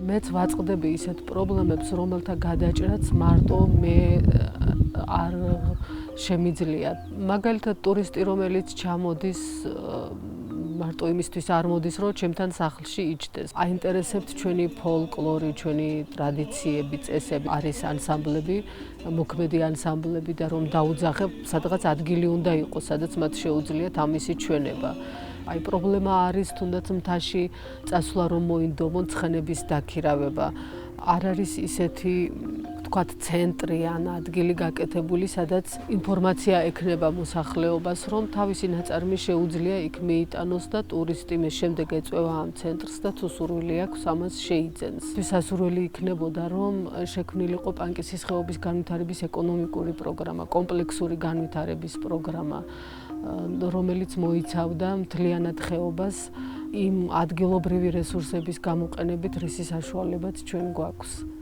მეც ვაწყდები ისეთ პრობლემებს, რომელთა გადაჭრაც მარტო მე არ შემიძლია. მაგალითად, ტურისტი, რომელიც ჩამოდის მარტო იმისთვის არ მოდის, რომ ჩემთან სახლში იჯდეს. აინტერესებთ ჩვენი ფოლკლორი, ჩვენი ტრადიციები, წესები. არის ანსამბლები, მოქმედი ანსამბლები და რომ დაუძახებ, სადღაც ადგილი უნდა იყოს, სადაც მათ შეუძლიათ ამისი ჩვენება. აი პრობლემა არის თუნდაც მთაში წასვლა რომ მოინდომონ ცხენების დაქირავება. არ არის ისეთი ვთქვათ ცენტრი ან ადგილი გაკეთებული, სადაც ინფორმაცია ექნება მოსახლეობას, რომ თავისი ნაწარმი შეუძლია იქ მიიტანოს და ტურისტი მე შემდეგ ეწვევა ამ ცენტრს და თუ სურვილი აქვს ამას შეიძენს. შესაძლებელი იქნებოდა რომ შექმნილიყო პანკისის ხეობის განვითარების ეკონომიკური პროგრამა, კომპლექსური განვითარების პროგრამა, რომელიც მოიცავდა მთლიანად ხეობას იმ ადგილობრივი რესურსების გამოყენებით, რისი საშუალებაც ჩვენ გვაქვს.